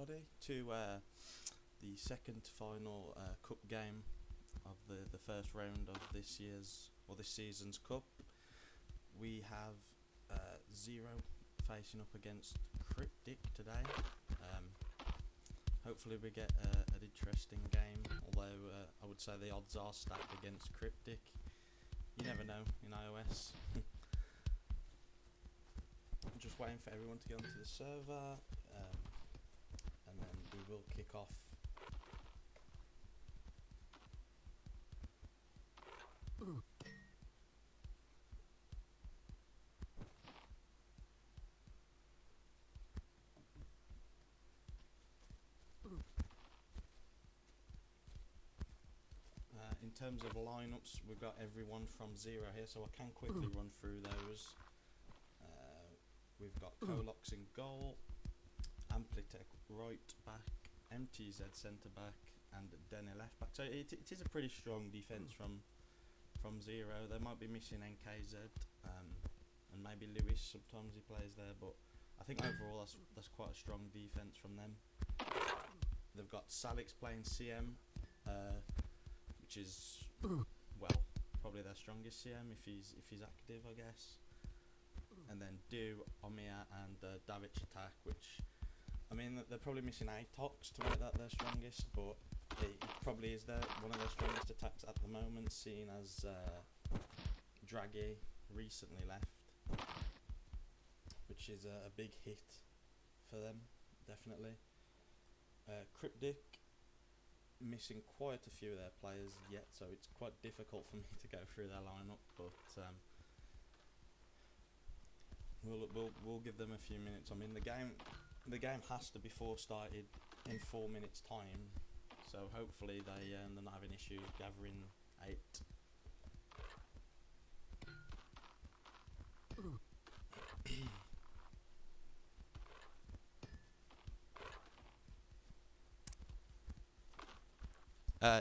everybody, to the second final cup game of the first round of this season's cup. We have Zero facing up against Cryptic today. Hopefully we get an interesting game, although I would say the odds are stacked against Cryptic. You never know in iOS. I'm just waiting for everyone to get onto the server, and then we will kick off. In terms of lineups, we've got everyone from Zero here, so I can quickly run through those. We've got Colox in goal, Amplitech right back, MTZ centre back, and Denny left back. So it is a pretty strong defence from Zero. They might be missing NKZ and maybe Lewis. Sometimes he plays there, but I think overall that's quite a strong defence from them. They've got Salix playing CM, which is probably their strongest CM if he's active, I guess. And then Do, Omiya, and Davic attack, which I mean they're probably missing Atox to make that their strongest, but it probably is one of their strongest attacks at the moment, seeing as Draghi recently left, which is a big hit for them, definitely. Cryptic missing quite a few of their players yet, so it's quite difficult for me to go through their lineup, but we'll give them a few minutes. I mean the game has to be started in 4 minutes time, so hopefully they're not having issues gathering 8.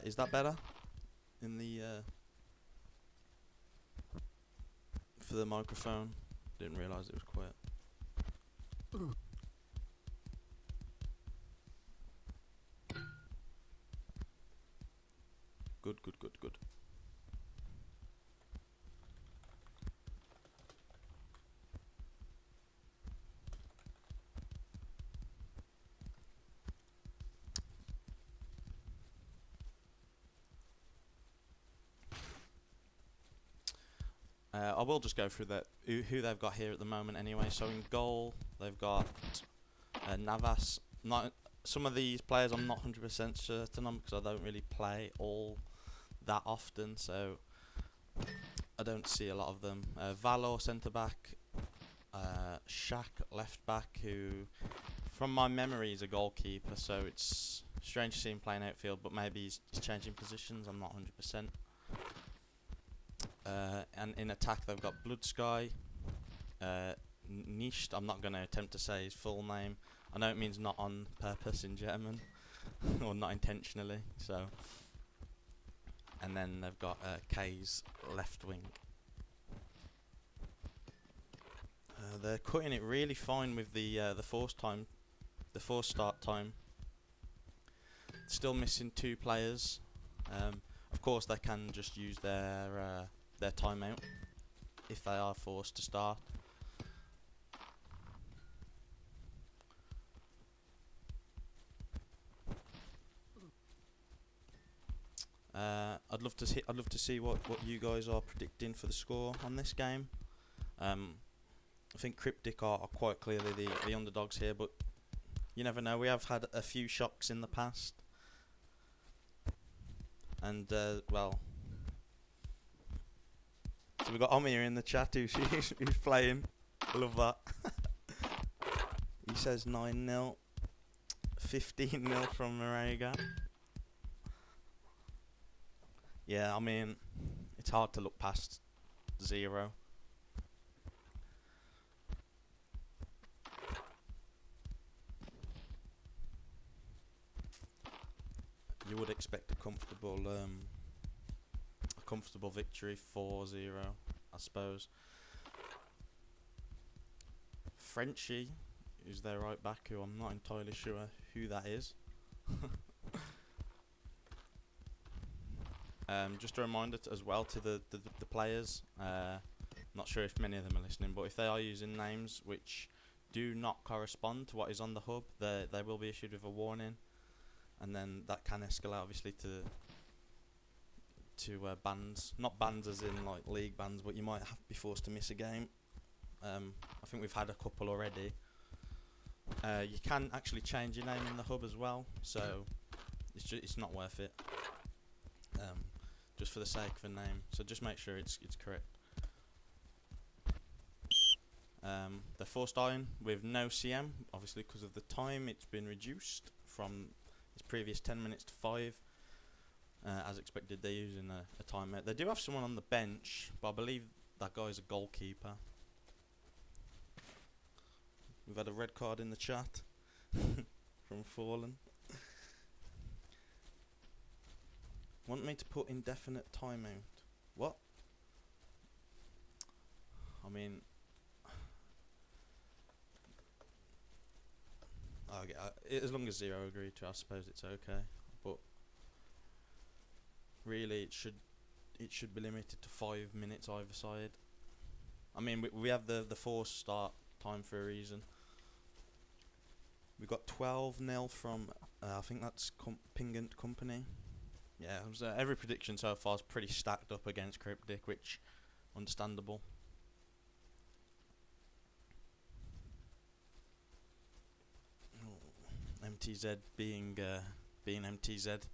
Is that better in the for the microphone? Didn't realise it was quiet. Good. I will just go through who they've got here at the moment anyway. So in goal, they've got Navas. Some of these players I'm not 100% certain on because I don't really play all that often, so I don't see a lot of them. Valor centre back, Shaq left back, who from my memory is a goalkeeper, so it's strange to see him playing outfield, but maybe he's changing positions, I'm not 100%. And in attack they've got Blood Sky, Nisht. I'm not going to attempt to say his full name. I know it means not on purpose in German, or not intentionally. So, and then they've got K's left wing. They're cutting it really fine with the force start time. Still missing 2 players. Of course, they can just use their timeout if they are forced to start. I'd love to see what you guys are predicting for the score on this game. I think Cryptic are quite clearly the underdogs here, but you never know. We have had a few shocks in the past, and so we've got Omiya in the chat who's playing. I love that. He says 9-0, 15-0 from Marega. Yeah, I mean, it's hard to look past Zero. You would expect a comfortable victory 4-0, I suppose. Frenchie, who's their right back, who I'm not entirely sure who that is. Just a reminder as well to the players, not sure if many of them are listening, but if they are using names which do not correspond to what is on the hub, they will be issued with a warning, and then that can escalate obviously to bans. Not bans as in like league bans, but you might have to be forced to miss a game. I think we've had a couple already. You can actually change your name in the hub as well, so it's not worth it. Just for the sake of a name, so just make sure it's correct. They're forced iron with no CM, obviously because of the time. It's been reduced from its previous 10 minutes to 5. As expected, they're using a timeout. They do have someone on the bench, but I believe that guy's a goalkeeper. We've had a red card in the chat from Fallen. Want me to put indefinite timeout? What? I mean, as long as Zero agreed to, I suppose it's okay. But really, it should be limited to 5 minutes either side. I mean, we have the forced start time for a reason. We got 12-0 from I think that's Pingant Company. Yeah, it was, every prediction so far is pretty stacked up against Cryptic, which understandable. MTZ being MTZ.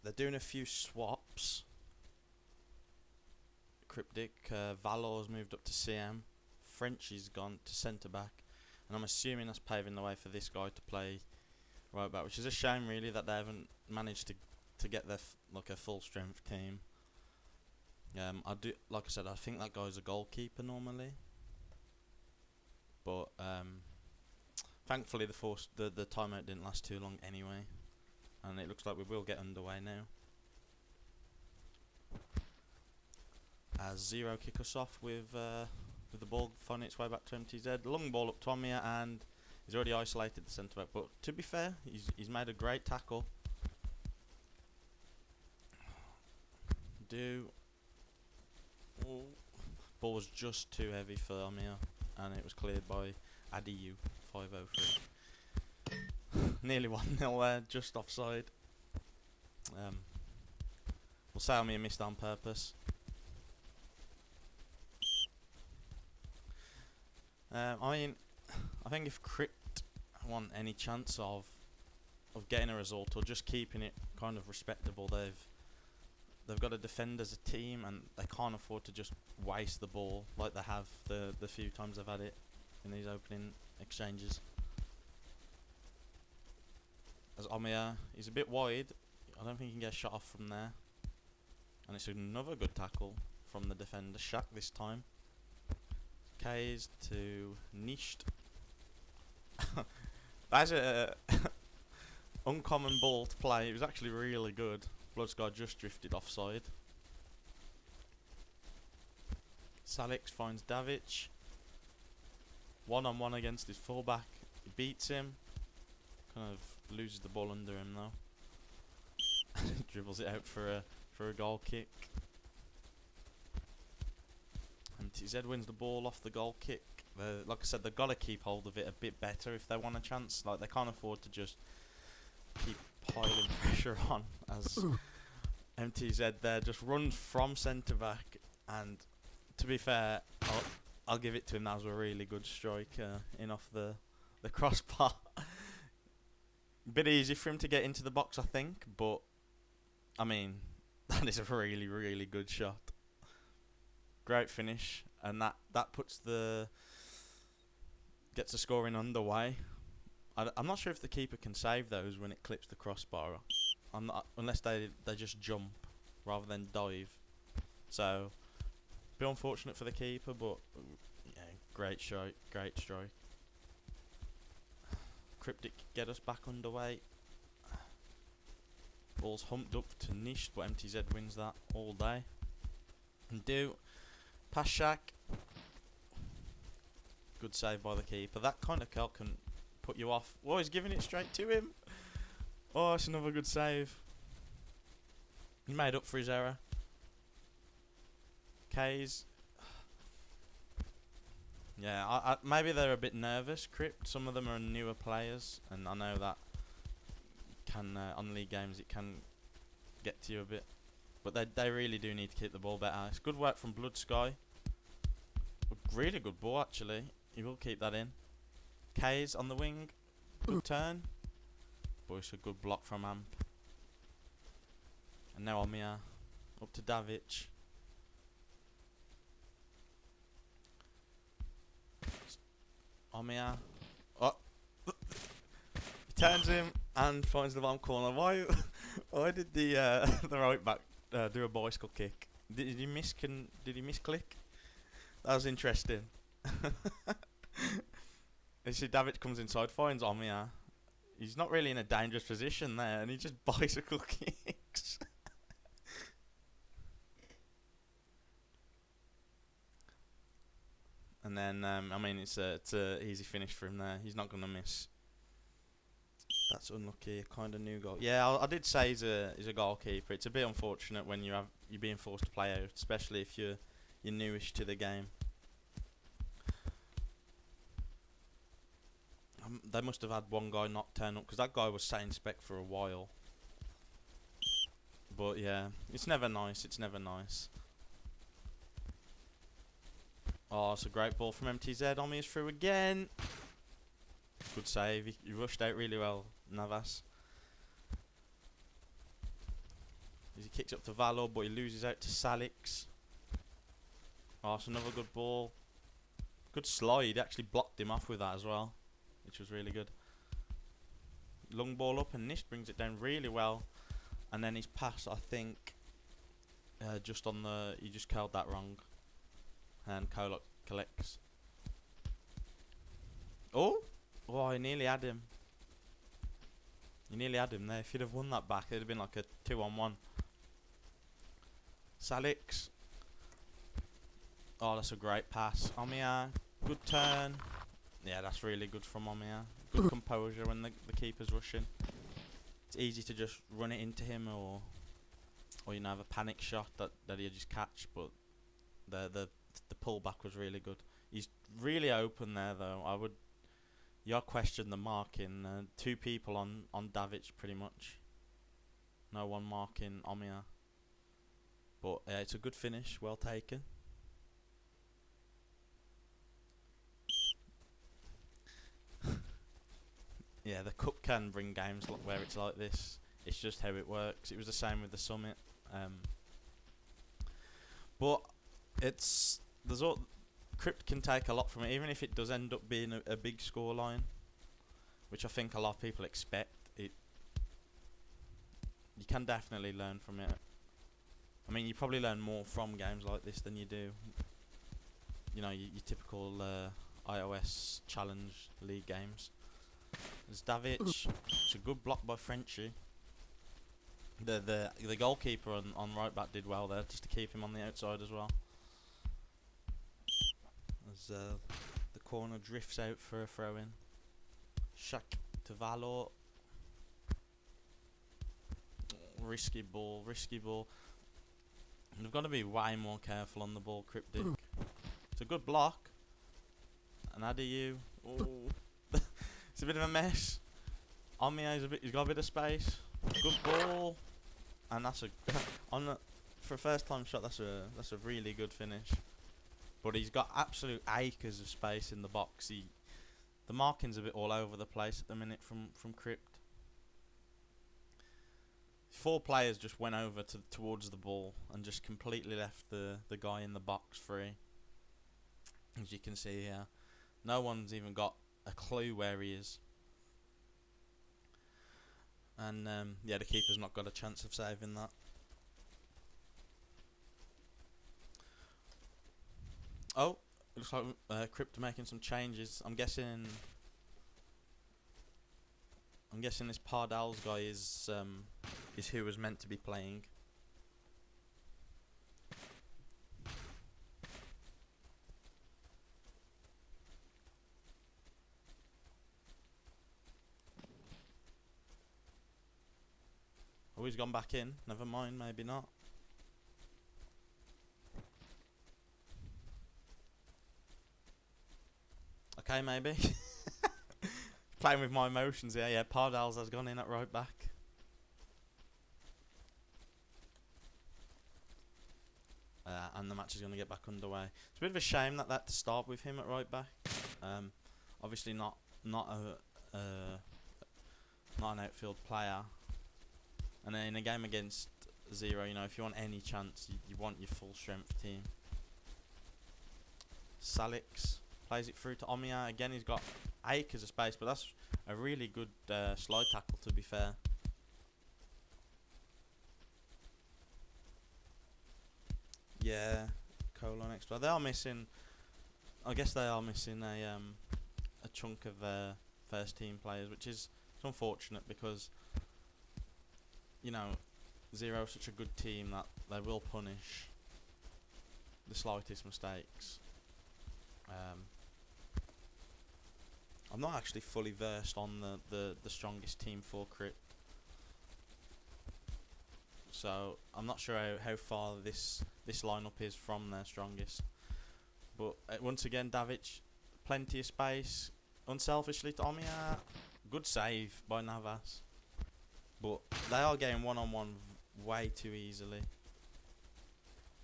They're doing a few swaps. Cryptic, Valor's moved up to CM, Frenchie's gone to centre back, and I'm assuming that's paving the way for this guy to play right back, which is a shame really that they haven't managed to get their like a full strength team. Like I said, I think that guy's a goalkeeper normally, but thankfully the timeout didn't last too long anyway. And it looks like we will get underway now. As Zero kick us off with the ball finding its way back to MTZ. Long ball up to Amir, and he's already isolated the centre back. But to be fair, he's made a great tackle. Ball was just too heavy for Amir, and it was cleared by Adiyu 503. Nearly 1-0 there, just offside. We'll say Amir missed on purpose. I mean, I think if Crypt want any chance of getting a result or just keeping it kind of respectable, they've got to defend as a team, and they can't afford to just waste the ball like they have the few times they've had it in these opening exchanges. As Amir, he's a bit wide. I don't think he can get a shot off from there. And it's another good tackle from the defender, Shaq this time. Kays to Nisht. That's a uncommon ball to play. It was actually really good. Bloodscar just drifted offside. Salix finds Davic. 1-on-1 against his fullback. He beats him. Kind of loses the ball under him though. Dribbles it out for a goal kick. MTZ wins the ball off the goal kick. Like I said, they've got to keep hold of it a bit better if they want a chance. Like, they can't afford to just keep piling pressure on, as MTZ there just runs from centre back. And to be fair, I'll give it to him. That was a really good strike in off the crossbar. Bit easy for him to get into the box, I think, but I mean, that is a really, really good shot. Great finish. and that puts gets the scoring underway. I'm not sure if the keeper can save those when it clips the crossbar. Unless they just jump rather than dive. So, a bit unfortunate for the keeper, but yeah, great strike. Cryptic get us back underway. Ball's humped up to Nish, but MTZ wins that all day. And pass Shaq. Good save by the keeper. That kind of kill can put you off. Oh, he's giving it straight to him. Oh, it's another good save. He made up for his error. K's. Yeah, maybe they're a bit nervous, Crypt. Some of them are newer players, and I know that on league games it can get to you a bit. But they really do need to keep the ball better. It's good work from Blood Sky. Really good ball, actually. He will keep that in. K's on the wing. Good turn. But it's a good block from Amp. And now Omia. Up to Davic. Omia. Oh. He turns him and finds the bottom corner. Why did the right back do a bicycle kick? Did he misclick? That was interesting. You see Davic comes inside, finds Omia. He's not really in a dangerous position there, and he just bicycle kicks. And then, I mean, it's a easy finish for him there. He's not going to miss. That's unlucky. A kind of new goal. Yeah, I did say he's a goalkeeper. It's a bit unfortunate when you're being forced to play out, especially if you're newish to the game. They must have had one guy not turn up, because that guy was sat in spec for a while. But yeah, it's never nice. Oh, it's a great ball from MTZ. Omi is through again. Good save. He rushed out really well, Navas. He kicks up to Valor, but he loses out to Salix. Oh, it's another good ball. Good slide. He actually blocked him off with that as well, which was really good. Long ball up, and Nish brings it down really well. And then his pass, I think, he just curled that wrong. And Kolok collects. Oh, he nearly had him. There. If he'd have won that back, it'd have been like a 2-on-1. Salix. Oh, that's a great pass. Omia, good turn. Yeah, that's really good from Omia. Good composure when the keeper's rushing. It's easy to just run it into him, or have a panic shot that he'll just catch. But the pullback was really good. He's really open there, though. You question the marking. Two people on Davic pretty much. No one marking Omia. But it's a good finish. Well taken. Yeah, the cup can bring games where it's like this. It's just how it works. It was the same with the Summit. But Crypt can take a lot from it, even if it does end up being a big scoreline, which I think a lot of people expect. You can definitely learn from it. I mean, you probably learn more from games like this than you do, your typical iOS Challenge League games. There's Davic. It's a good block by Frenchie. The goalkeeper on right back did well there, just to keep him on the outside as well. As the corner drifts out for a throw in. Shaq to Valor. Risky ball. And they've got to be way more careful on the ball, Cryptic. It's a good block. And Adieu. Oh. It's a bit of a mess. Omia he's got a bit of space. Good ball. And that's for a first time shot, that's a really good finish. But he's got absolute acres of space in the box. The marking's a bit all over the place at the minute from Crypt. 4 players just went over towards the ball and just completely left the guy in the box free. as you can see here. No one's even got a clue where he is. And yeah, the keeper's not got a chance of saving that. Oh, looks like Cryptic making some changes. I'm guessing this Pardal's guy is who was meant to be playing. Oh, he's gone back in. Never mind, maybe not. Okay, maybe. Playing with my emotions here. Yeah, Pardals has gone in at right back. And the match is going to get back underway. It's a bit of a shame that to start with him at right back. Obviously not an outfield player. And then in a game against Zero, you know, if you want any chance, you want your full strength team. Salix plays it through to Omiya. Again, he's got acres of space, but that's a really good slide tackle, to be fair. Yeah, colon extra. They are missing. I guess they are missing a chunk of first team players, which is unfortunate because, you know, Zero is such a good team that they will punish the slightest mistakes. I'm not actually fully versed on the strongest team for Crypt, so I'm not sure how far this lineup is from their strongest. But once again, Davic, plenty of space, unselfishly to Omiya. Good save by Navas, but they are getting one-on-one way too easily.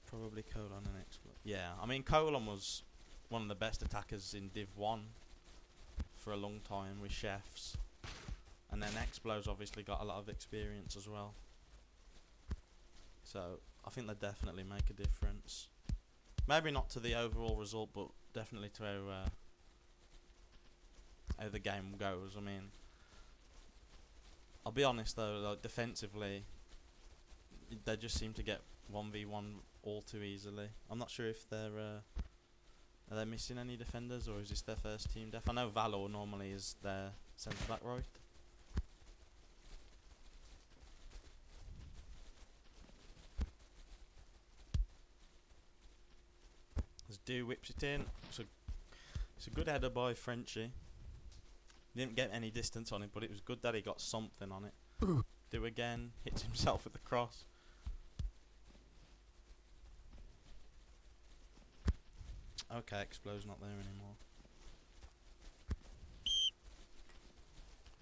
Probably Colon and Exploit. Yeah, I mean Colon was one of the best attackers in Div 1 for a long time with Chefs, and then Explo's obviously got a lot of experience as well. So I think they definitely make a difference. Maybe not to the overall result, but definitely to how the game goes. I mean, I'll be honest though, like defensively, they just seem to get 1v1 all too easily. I'm not sure if are they missing any defenders, or is this their first team def? I know Valor normally is their centre back, right? As Do whips it in. It's a good header by Frenchie. Didn't get any distance on it, but it was good that he got something on it. Do again, hits himself with the cross. Okay, Explo's not there anymore.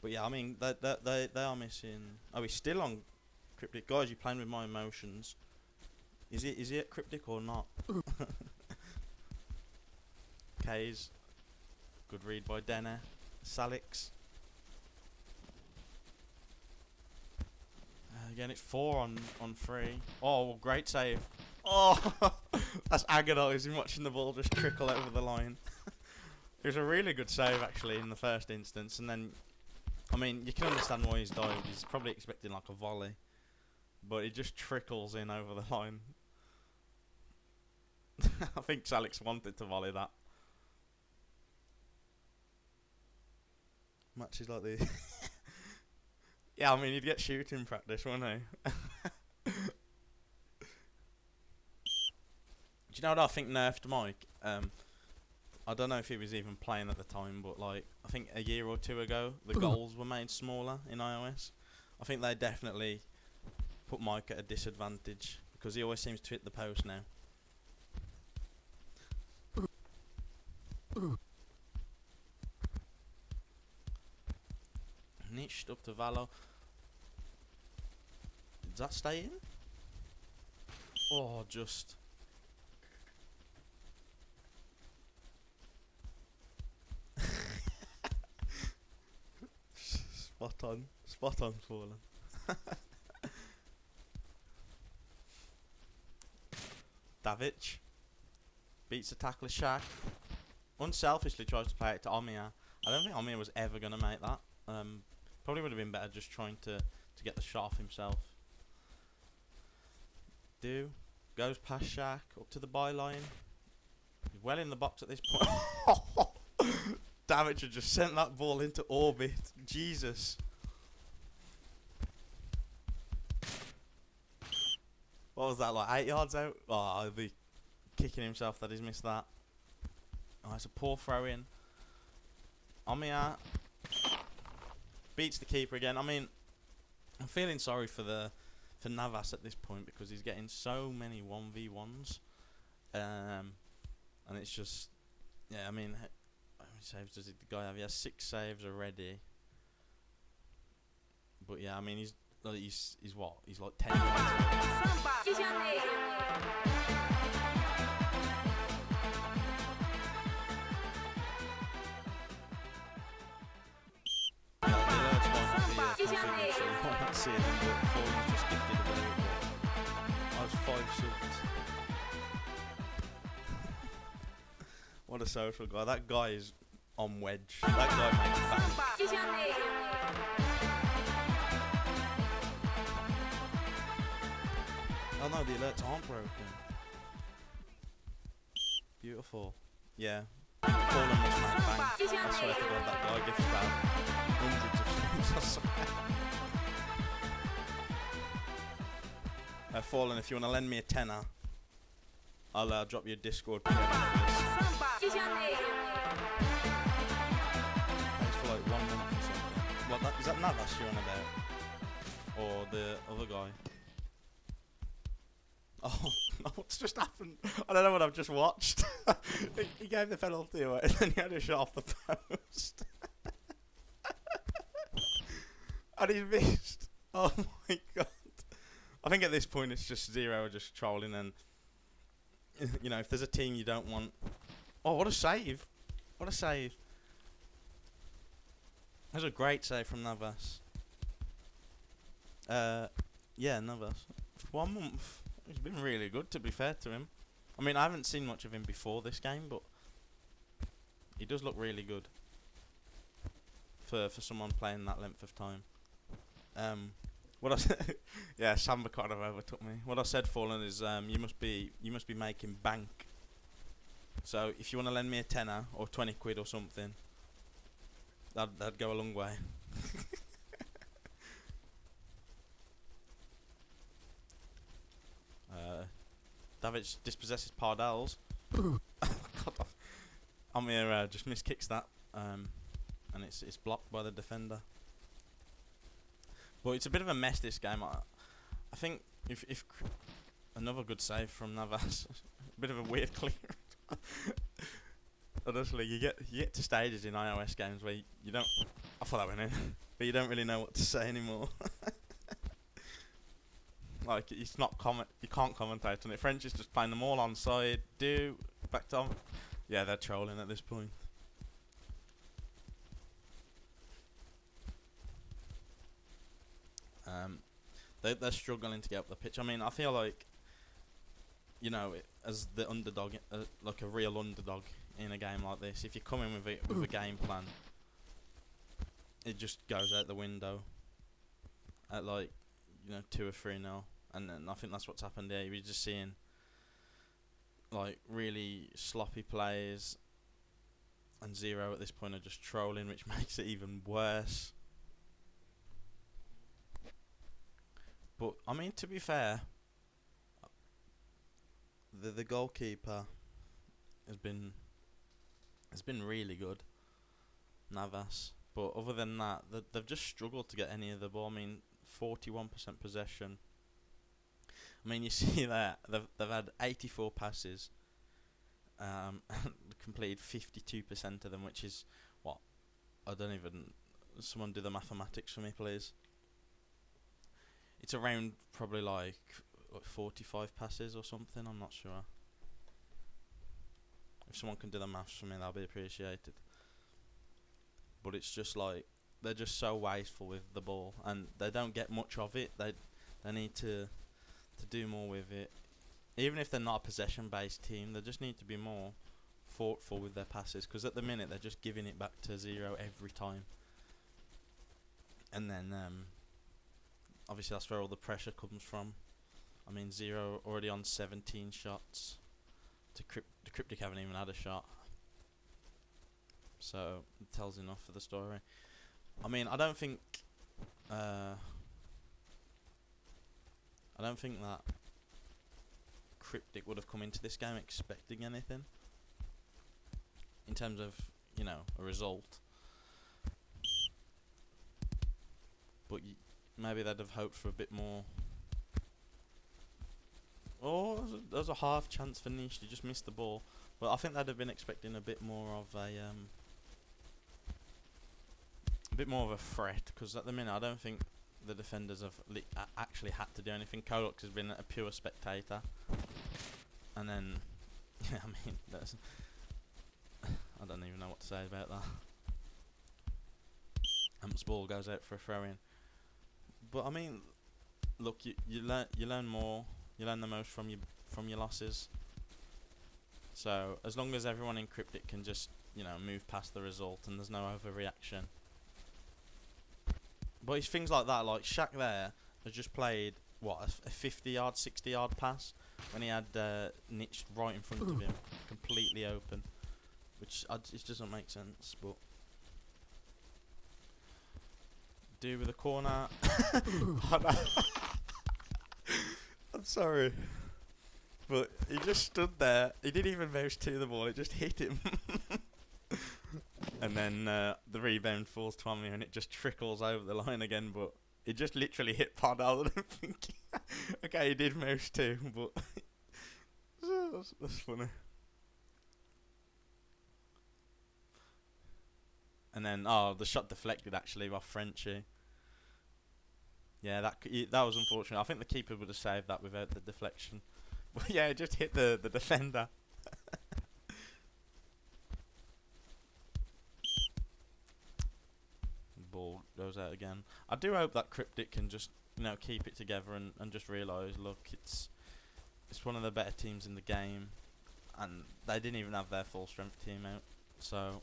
But yeah, I mean, they are missing. Oh, he's still on Cryptic. Guys, you're playing with my emotions. Is he at Cryptic or not? K's. Good read by Denner. Salix. Again, it's 4 on 3. Oh, great save. Oh, that's agonising watching the ball just trickle over the line. It was a really good save, actually, in the first instance. And then, I mean, you can understand why he's dived. He's probably expecting like a volley. But it just trickles in over the line. I think Salix wanted to volley that. Matches like this. Yeah, I mean, he'd get shooting practice, wouldn't he? Do you know what I think nerfed Mike? I don't know if he was even playing at the time, but like I think a year or two ago, the goals were made smaller in iOS. I think they definitely put Mike at a disadvantage because he always seems to hit the post now. Niched up to Valo. Does that stay in? Oh, just. Spot on, fallen. Davic beats the tackler Shaq. unselfishly tries to play it to Omia. I don't think Omia was ever going to make that. Probably would have been better just trying to get the shot off himself. Goes past Shaq, up to the byline. He's well in the box at this point. Damage had just sent that ball into orbit. Jesus. What was that, like 8 yards out? Oh, he'll be kicking himself that he's missed that. Oh, it's a poor throw in. Omia beats the keeper again. I mean, I'm feeling sorry for Navas at this point because he's getting so many 1v1s. And it's just, yeah, I mean, how many saves does the guy have? He has 6 saves already. But yeah, I mean, he's what? He's like 10 yards away. What a social guy. That guy is on wedge. That guy makes bank. Oh no, the alerts aren't broken. Beautiful. Yeah. Fallen must make bank. I swear to God, that guy gives about hundreds of subs, I swear. Fallen, if you want to lend me a tenner, I'll drop you a Discord PM after this. Thanks for like 1 month or something. What, is that Navas you're on about? Or the other guy? Oh, no, what's just happened? I don't know what I've just watched. He gave the penalty away and then he had a shot off the post. And he's missed. Oh my God. I think at this point it's just Zero just trolling and, you know, if there's a team you don't want... Oh, what a save. What a save. That was a great save from Navas. Yeah, Navas. For 1 month. He's been really good, to be fair to him. I mean, I haven't seen much of him before this game, but he does look really good for someone playing that length of time. What I said, yeah, Samba kind of overtook me. What I said, Fallen, is you must be making bank. So if you want to lend me a tenner or 20 quid or something, that'd go a long way. Davic dispossesses Pardells. Amir just miskicks that, and it's blocked by the defender. But it's a bit of a mess, this game. I think if another good save from Navas, a bit of a weird clear. Honestly, you get to stages in iOS games where you don't. I thought that went in, but you don't really know what to say anymore. Like, it's not you can't commentate on it. French is just playing them all on side. Back to... Yeah, they're trolling at this point. They're struggling to get up the pitch. I mean, I feel like, you know, as the underdog, like a real underdog in a game like this, if you come in with a game plan, it just goes out the window at, like, you know, 2 or 3-0. And then I think that's what's happened here. We're just seeing, like, really sloppy plays, and Zero at this point are just trolling, which makes it even worse. But I mean, to be fair, the goalkeeper has been really good, Navas. But other than that, they've just struggled to get any of the ball. I mean, 41% possession. I mean, you see that they've had 84 passes, and completed 52% of them, which is what? I don't even. Someone do the mathematics for me, please. It's around probably like 45 passes or something. I'm not sure. If someone can do the maths for me, that'll be appreciated. But it's just like they're just so wasteful with the ball, and they don't get much of it. They need to do more with it. Even if they're not a possession-based team, they just need to be more thoughtful with their passes, because at the minute they're just giving it back to Zero every time. And then obviously that's where all the pressure comes from. I mean, Zero already on 17 shots. The Cryptic haven't even had a shot. So it tells enough for the story. I mean, I don't think that Cryptic would have come into this game expecting anything in terms of, you know, a result. But maybe they'd have hoped for a bit more. Oh, there's a half chance for Nish. He just missed the ball. But I think they'd have been expecting a bit more of a threat, because at the minute I don't think the defenders have actually had to do anything. Kolok has been a pure spectator. And then, yeah, I mean, I don't even know what to say about that. This ball goes out for a throw-in. But I mean, look, you learn more, you learn the most from your losses. So as long as everyone in Cryptic can just, you know, move past the result and there's no overreaction. But it's things like that, like Shaq there has just played what, a 50-yard, 60-yard pass when he had Nitch right in front of him, completely open, which it doesn't make sense. But do with a corner. I'm sorry, but he just stood there. He didn't even mouse to the ball. It just hit him. And then the rebound falls to me, and it just trickles over the line again. But it just literally hit Pardal. And I'm thinking, okay, he did mouse too, but that's funny. And then, the shot deflected actually by Frenchie. Yeah, that was unfortunate. I think the keeper would have saved that without the deflection. But yeah, it just hit the defender. Ball goes out again. I do hope that Cryptic can just, you know, keep it together and just realise, look, it's one of the better teams in the game, and they didn't even have their full strength team out. So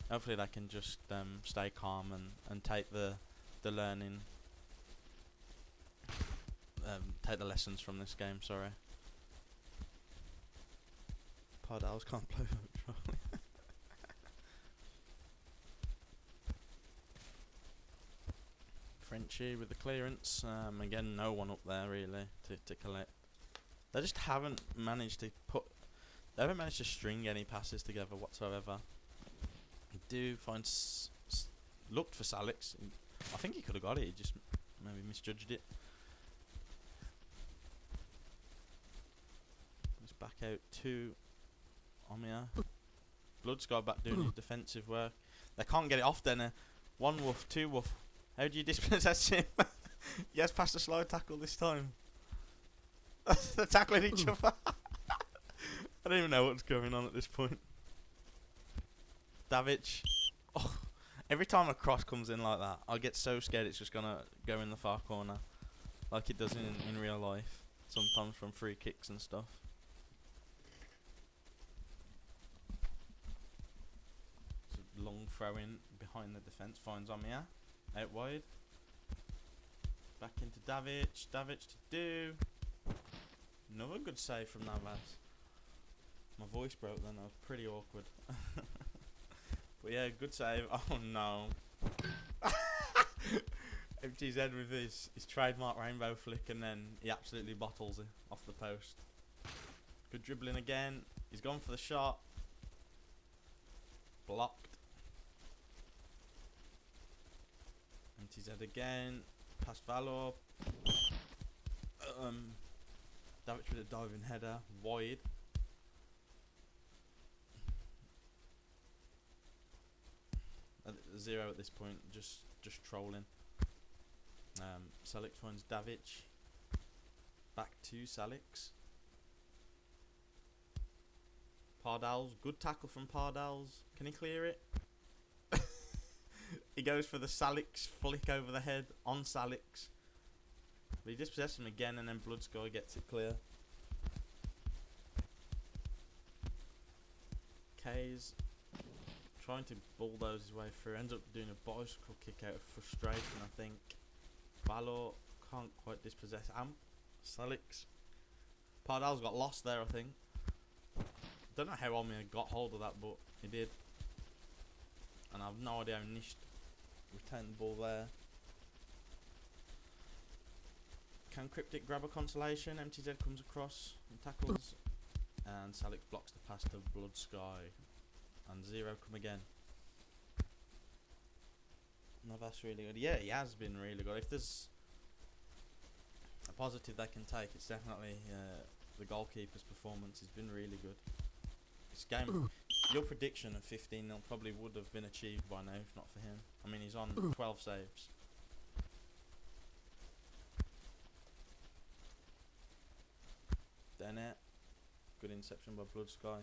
hopefully they can just stay calm and take the learning, take the lessons from this game. Sorry. Pardals can't play control. Frenchie with the clearance. Again, no one up there really to collect. They just haven't managed to string any passes together whatsoever. Do find looked for Salix. I think he could have got it. He just maybe misjudged it. It's back out to Omia. Blood's got back doing his defensive work. They can't get it off then. 1 woof, 2 woof. How do you dispossess him? He has passed a slow tackle this time. They're tackling each other. I don't even know what's going on at this point. Davic. Oh, every time a cross comes in like that, I get so scared it's just gonna go in the far corner, like it does in real life. Sometimes from free kicks and stuff. It's a long throw in behind the defence. Finds Omia. Out wide. Back into Davic. Davic to do. Another good save from Navas. My voice broke then. That was pretty awkward. But yeah, good save. Oh no. Empties his head with his trademark rainbow flick, and then he absolutely bottles it off the post. Good dribbling again. He's gone for the shot. Blocked. Empties head again. Past Valor. Davic with a diving header. Wide. At 0 at this point. Just trolling. Salix finds Davic. Back to Salix. Pardals. Good tackle from Pardals. Can he clear it? He goes for the Salix flick over the head on Salix. But he dispossesses him again, and then Bloodscore gets it clear. K's trying to bulldoze his way through, ends up doing a bicycle kick out of frustration, I think. Valor can't quite dispossess Salix. Pardal's got lost there, I think. Don't know how Omnia got hold of that, but he did. And I have no idea how Nish retained the ball there. Can Cryptic grab a consolation? MTZ comes across and tackles. And Salix blocks the pass to Blood Sky. And Zero come again. Navas really good. Yeah, he has been really good. If there's a positive they can take, it's definitely the goalkeeper's performance has been really good. This game, your prediction of 15-0 probably would have been achieved by now if not for him. I mean, he's on 12 saves. Dennett, good interception by Blood Sky.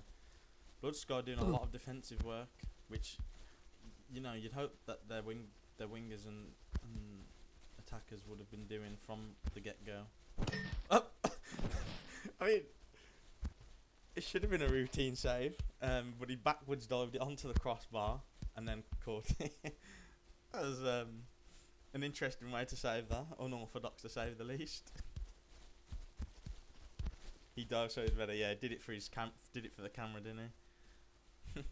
Blood Sky doing a lot of defensive work, which, you know, you'd hope that their wingers and attackers would have been doing from the get-go. Oh! I mean, it should have been a routine save, but he backwards dived it onto the crossbar and then caught it. That was an interesting way to save that, unorthodox to save the least. He dived so it's better, yeah, did it for the camera, didn't he?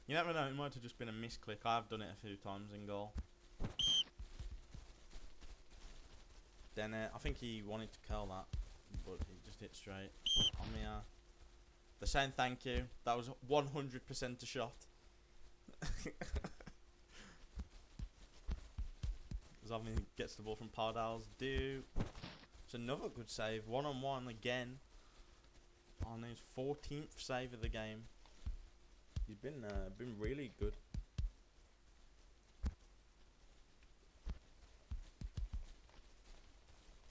You never know, it might have just been a misclick. I've done it a few times in goal. Then I think he wanted to curl that, but he just hit straight. Omnia. They're saying thank you. That was 100% a shot. Zombi gets the ball from Pardals. It's another good save. 1-on-1 again. On his 14th save of the game. He's been really good.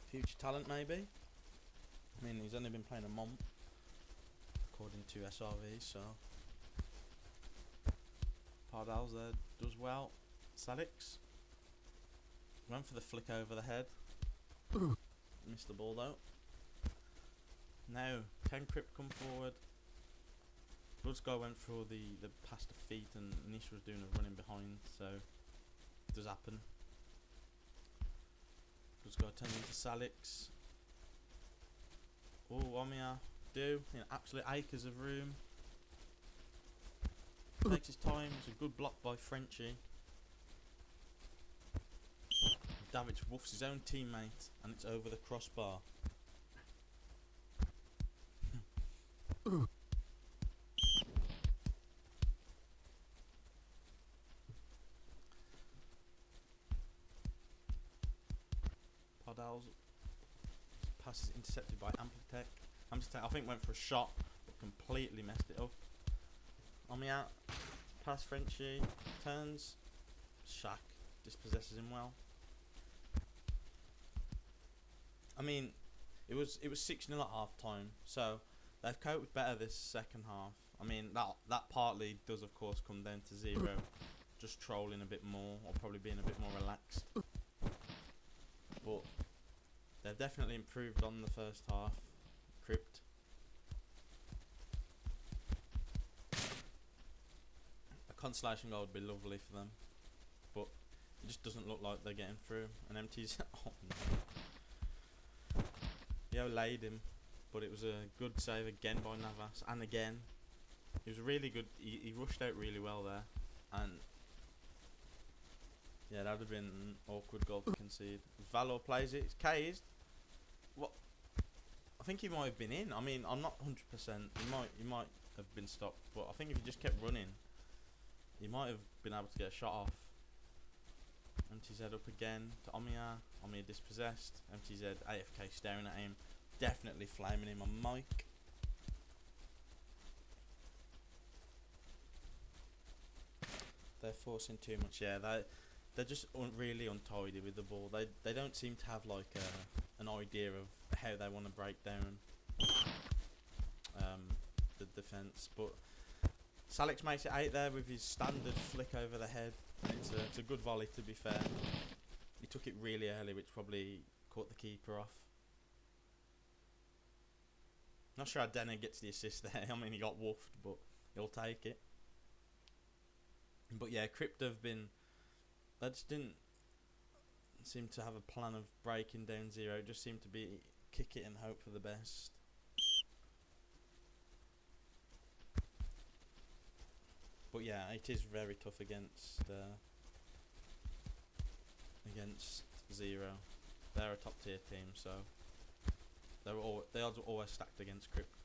Future talent, maybe. I mean, he's only been playing a month, according to SRV. So Pardals there does well. Salix went for the flick over the head. Missed the ball though. Now, can Crypt come forward? Blood Sky went through the pass to feet and Nish was doing a running behind, so it does happen. Blood Sky turns into Salix. Oh, Omia in absolute acres of room. Takes his time, it's a good block by Frenchie. Davic woofs his own teammate and it's over the crossbar. Pardals pass is intercepted by Amplitech. Amplitech I think went for a shot but completely messed it up. Omia pass Frenchie, turns, Shaq dispossesses him well. I mean, it was 6-0 at half time, so they've coped better this second half. I mean, that partly does of course come down to Zero just trolling a bit more, or probably being a bit more relaxed. But they've definitely improved on the first half. Crypt. A consolation goal would be lovely for them, but it just doesn't look like they're getting through. And MT's oh no. Yo laid him, but it was a good save again by Navas, and again, he was really good. He rushed out really well there, and yeah, that would have been an awkward goal to concede. Valor plays it. It's cased. What? I think he might have been in. I mean, I'm not 100%. He might have been stopped, but I think if he just kept running, he might have been able to get a shot off. MTZ up again to Omia. Omia dispossessed. MTZ AFK staring at him. Definitely flaming him on mic. They're forcing too much. Yeah, they're just really untidy with the ball. They don't seem to have like an idea of how they want to break down the defence. But Salix makes it 8 there with his standard flick over the head. It's a good volley, to be fair. He took it really early, which probably caught the keeper off. Not sure how Denner gets the assist there. I mean, he got woofed, but he'll take it. But yeah, Crypt have been... They just didn't seem to have a plan of breaking down Zero. It just seemed to be kick it and hope for the best. But yeah, it is very tough against Zero. They're a top tier team, so the odds are always stacked against Crypt.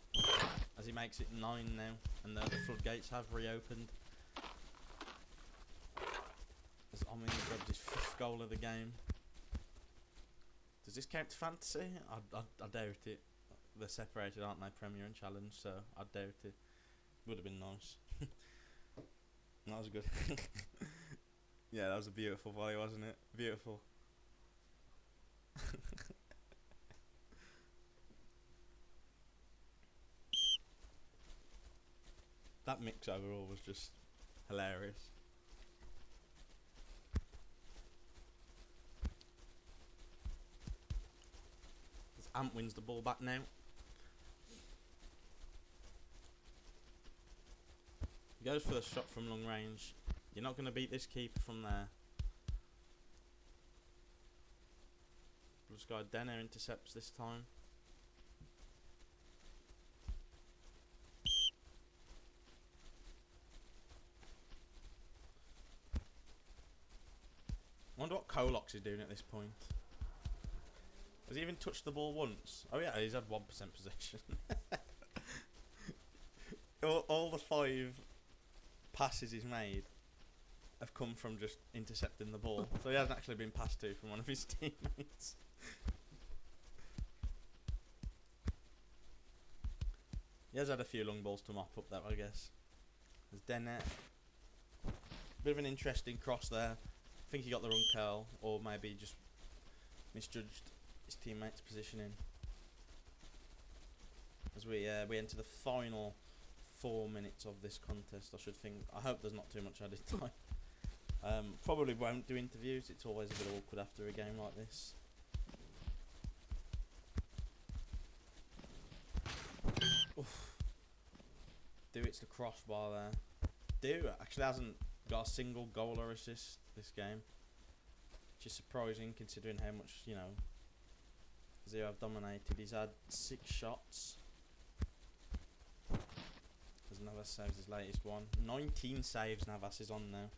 As he makes it 9 now, and the floodgates have reopened. As Omni grabs his 5th goal of the game. Does this count to fantasy? I doubt it. They're separated, aren't they? Premier and Challenge, so I doubt it. Would have been nice. That was good. Yeah, that was a beautiful volley, wasn't it? Beautiful. That mix overall was just hilarious. As Ant wins the ball back now. He goes for the shot from long range. You're not going to beat this keeper from there. Blue Sky Denner intercepts this time. I wonder what Kolox is doing at this point. Has he even touched the ball once? Oh yeah, he's had 1% possession. all the 5 passes he's made have come from just intercepting the ball. So he hasn't actually been passed to from one of his teammates. He has had a few long balls to mop up though, I guess. There's Dennett. Bit of an interesting cross there. I think he got the wrong curl, or maybe just misjudged his teammate's positioning. As we enter the final 4 minutes of this contest, I hope there's not too much added time. Probably won't do interviews. It's always a bit awkward after a game like this. Oof. Dewitt's the crossbar there. Dewitt actually hasn't got a single goal or assist this game, which is surprising considering how much, Zero have dominated. He's had 6 shots. As Navas saves his latest one. 19 saves Navas is on now.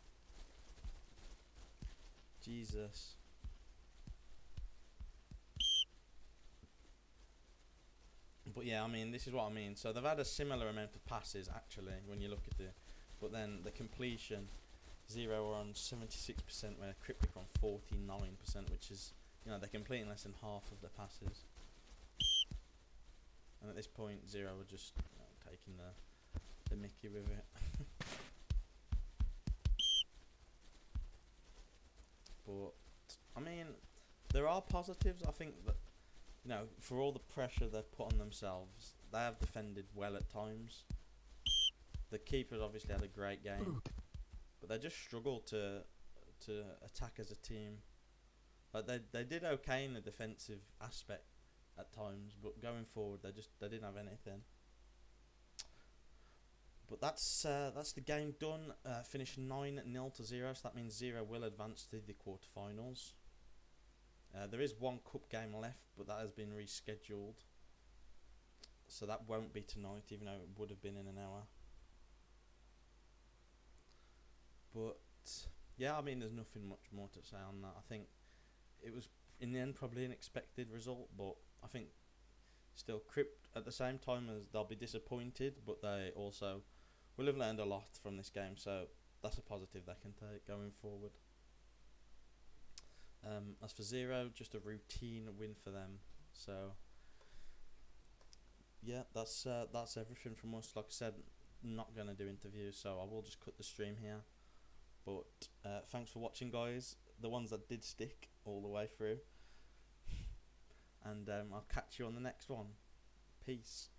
Jesus. But yeah, I mean, this is what I mean. So they've had a similar amount of passes, actually, when you look at it. But then the completion, Zero are on 76%, where Cryptic are on 49%, which is, they're completing less than half of their passes. And at this point, Zero are just taking the mickey with it. But, I mean, there are positives. I think that, for all the pressure they've put on themselves, they have defended well at times. The keeper's obviously had a great game, but they just struggled to attack as a team. Like they did okay in the defensive aspect at times, but going forward they didn't have anything. But that's the game done. Finished 9-0 to 0, so that means Zero will advance to the quarterfinals. There is one cup game left, but that has been rescheduled, so that won't be tonight, even though it would have been in an hour. But yeah, I mean, there's nothing much more to say on that. I think it was in the end probably an expected result, but I think still Crypt at the same time as they'll be disappointed, but they also will have learned a lot from this game, so that's a positive they can take going forward. As for Zero, just a routine win for them. So yeah, that's everything from us. Like I said, not gonna do interviews, so I will just cut the stream here. But thanks for watching, guys. The ones that did stick all the way through. And I'll catch you on the next one. Peace.